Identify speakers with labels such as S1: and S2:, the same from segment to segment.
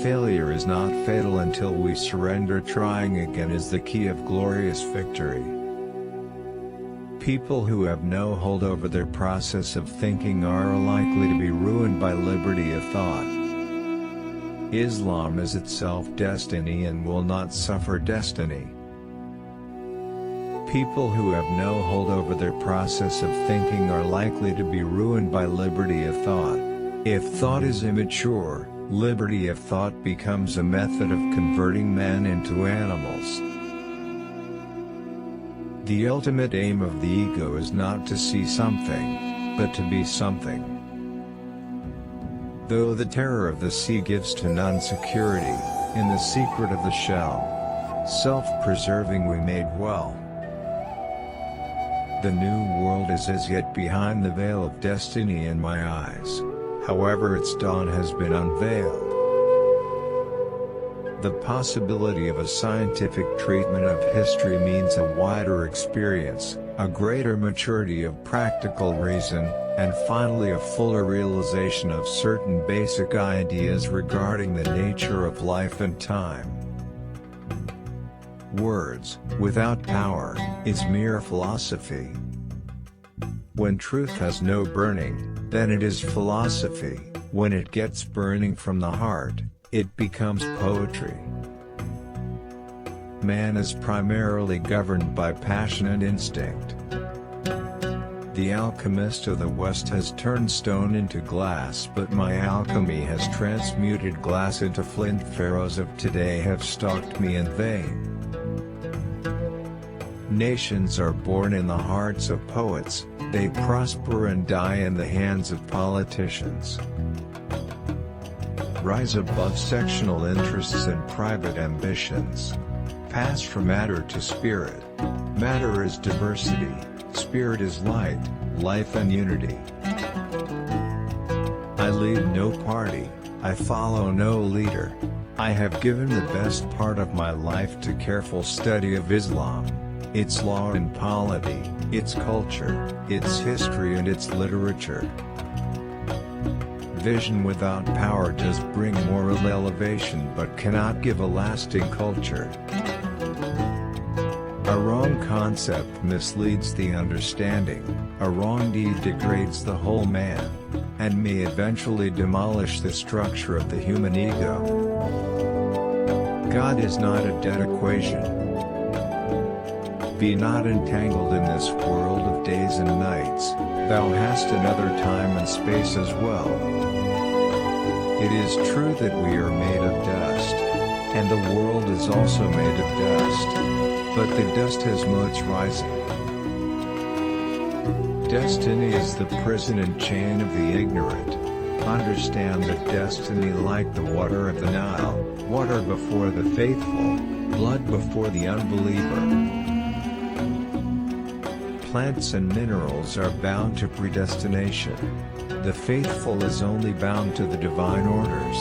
S1: failure is not fatal until we surrender. Trying again is the key of glorious victory. People who have no hold over their process of thinking are likely to be ruined by liberty of thought. Islam is itself destiny and will not suffer destiny. People who have no hold over their process of thinking are likely to be ruined by liberty of thought. If thought is immature, liberty of thought becomes a method of converting men into animals. The ultimate aim of the ego is not to see something, but to be something. Though the terror of the sea gives to none security, in the secret of the shell, self-preserving we made well. The new world is as yet behind the veil of destiny in my eyes, however its dawn has been unveiled. The possibility of a scientific treatment of history means a wider experience, a greater maturity of practical reason, and finally a fuller realization of certain basic ideas regarding the nature of life and time. Words, without power, is mere philosophy. When truth has no burning, then it is philosophy. When it gets burning from the heart, it becomes poetry. Man is primarily governed by passion and instinct. The alchemist of the West has turned stone into glass, but my alchemy has transmuted glass into flint. Pharaohs of today have stalked me in vain. Nations are born in the hearts of poets, they prosper and die in the hands of politicians. Rise above sectional interests and private ambitions. Pass from matter to spirit. Matter is diversity, spirit is light, life and unity. I lead no party, I follow no leader. I have given the best part of my life to careful study of Islam, its law and polity, its culture, its history and its literature. Vision without power does bring moral elevation but cannot give a lasting culture. A wrong concept misleads the understanding, a wrong deed degrades the whole man, and may eventually demolish the structure of the human ego. God is not a dead equation. Be not entangled in this world of days and nights, thou hast another time and space as well. It is true that we are made of dust, and the world is also made of dust, but the dust has modes rising. Destiny is the prison and chain of the ignorant. Understand that destiny, like the water of the Nile, water before the faithful, blood before the unbeliever. Plants and minerals are bound to predestination. The faithful is only bound to the divine orders.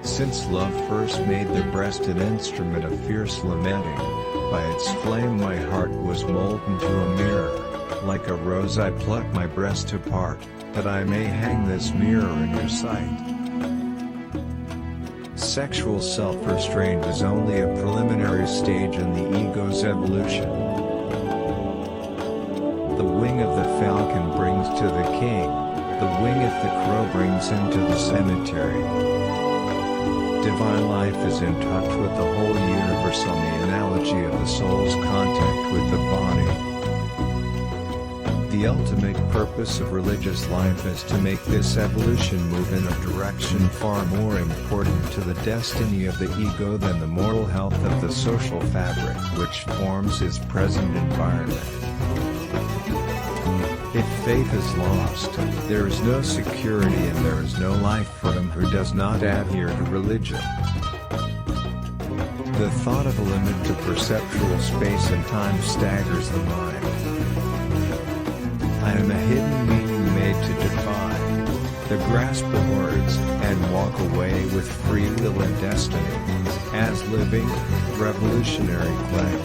S1: Since love first made the breast an instrument of fierce lamenting, by its flame my heart was molten to a mirror. Like a rose I pluck my breast apart, that I may hang this mirror in your sight. Sexual self-restraint is only a preliminary stage in the ego's evolution. The wing of the falcon brings to the king, the wing of the crow brings him to the cemetery. Divine life is in touch with the whole universe on the analogy of the soul's contact with the body. The ultimate purpose of religious life is to make this evolution move in a direction far more important to the destiny of the ego than the moral health of the social fabric which forms its present environment. If faith is lost, there is no security and there is no life for him who does not adhere to religion. The thought of a limit to perceptual space and time staggers the mind. I am a hidden meaning made to defy the grasp of words, and walk away with free will and destiny, as living, revolutionary clay.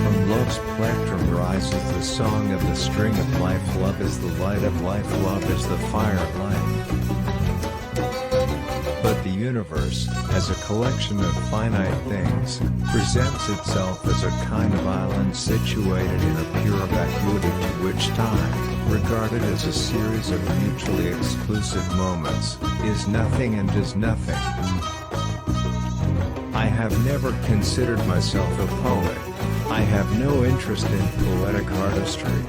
S1: From love's plectrum rises the song of the string of life. Love is the light of life, love is the fire of life. universe, as a collection of finite things, presents itself as a kind of island situated in a pure vacuity to which time, regarded as a series of mutually exclusive moments, is nothing and is nothing. I have never considered myself a poet. I have no interest in poetic artistry.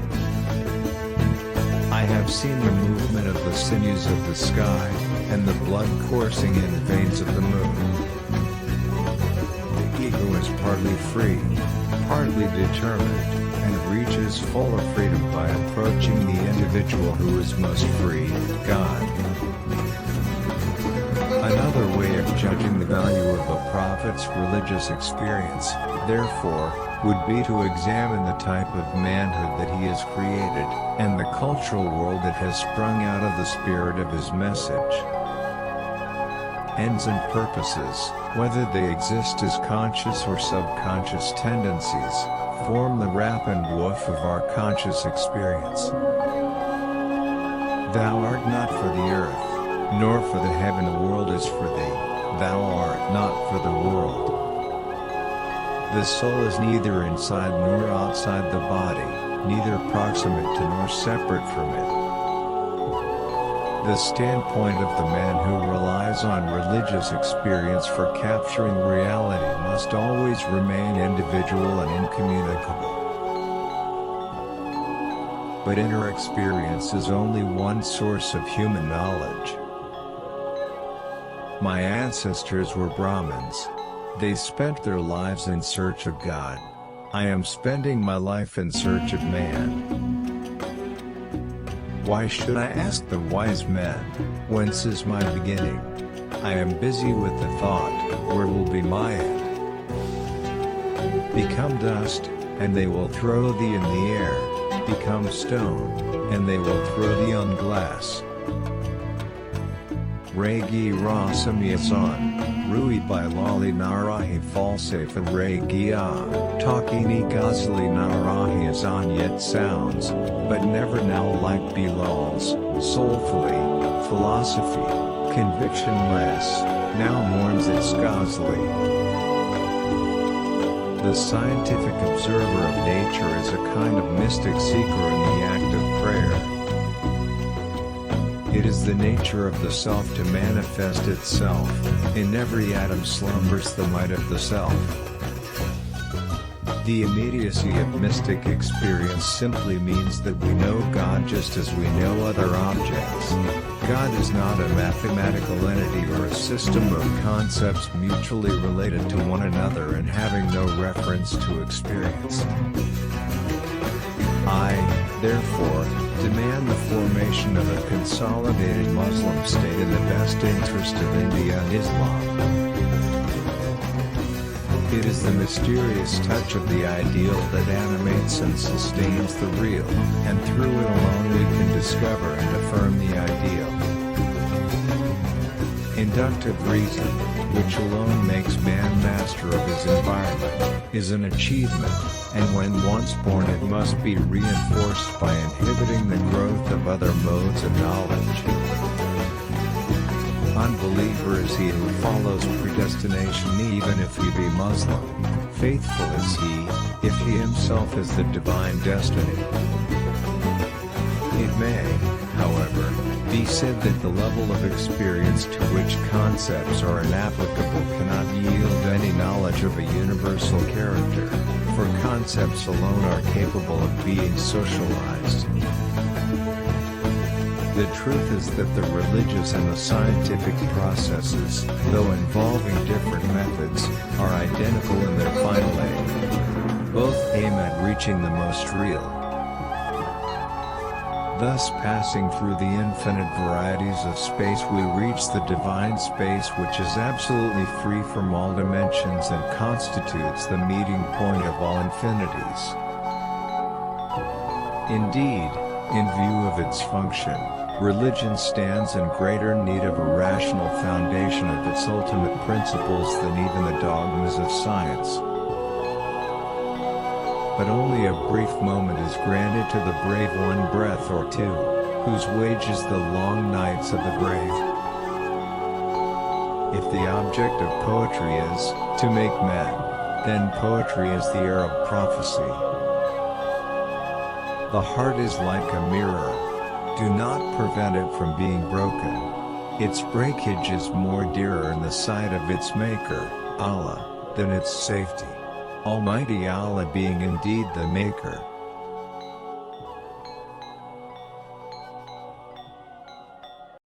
S1: I have seen the movement of the sinews of the sky, and the blood coursing in veins of the moon. The ego is partly free, partly determined, and reaches fuller freedom by approaching the individual who is most free, God. Another way of judging the value of a prophet's religious experience, therefore, would be to examine the type of manhood that he has created, and the cultural world that has sprung out of the spirit of his message. Ends and purposes, whether they exist as conscious or subconscious tendencies, form the wrap and woof of our conscious experience. Thou art not for the earth, nor for the heaven. The world is for thee, thou art not for the world. The soul is neither inside nor outside the body, neither proximate to nor separate from it. The standpoint of the man who relies on religious experience for capturing reality must always remain individual and incommunicable. But inner experience is only one source of human knowledge. My ancestors were Brahmins. They spent their lives in search of God. I am spending my life in search of man. Why should I ask the wise men, whence is my beginning? I am busy with the thought, where will be my end? Become dust, and they will throw thee in the air. Become stone, and they will throw thee on glass. Regi Rasamiasan, Rui by Lali Narahi Falsafa Regia, Takini Ghazali Narahi Azan yet sounds, but never now like Bilal's, soulfully, philosophy, convictionless, now mourns its Ghazali. The scientific observer of nature is a kind of mystic seeker in the act of prayer. It is the nature of the self to manifest itself. In every atom slumbers the might of the self. The immediacy of mystic experience simply means that we know God just as we know other objects. God is not a mathematical entity or a system of concepts mutually related to one another and having no reference to experience. I, therefore, demand the formation of a consolidated Muslim state in the best interest of India and Islam. It is the mysterious touch of the ideal that animates and sustains the real, and through it alone we can discover and affirm the ideal. Inductive reason, which alone makes man master of his environment, is an achievement, and when once born it must be reinforced by inhibiting the growth of other modes of knowledge. Unbeliever is he who follows predestination even if he be Muslim, faithful is he, if he himself is the divine destiny. It may, however, be said that the level of experience to which concepts are inapplicable cannot yield any knowledge of a universal character, for concepts alone are capable of being socialized. The truth is that the religious and the scientific processes, though involving different methods, are identical in their final aim. Both aim at reaching the most real. Thus, passing through the infinite varieties of space, we reach the divine space, which is absolutely free from all dimensions and constitutes the meeting point of all infinities. Indeed, in view of its function, religion stands in greater need of a rational foundation of its ultimate principles than even the dogmas of science. But only a brief moment is granted to the brave, one breath or two, whose wage is the long nights of the grave. If the object of poetry is to make men, then poetry is the air of prophecy. The heart is like a mirror. Do not prevent it from being broken. Its breakage is more dearer in the sight of its maker, Allah, than its safety. Almighty Allah being indeed the maker,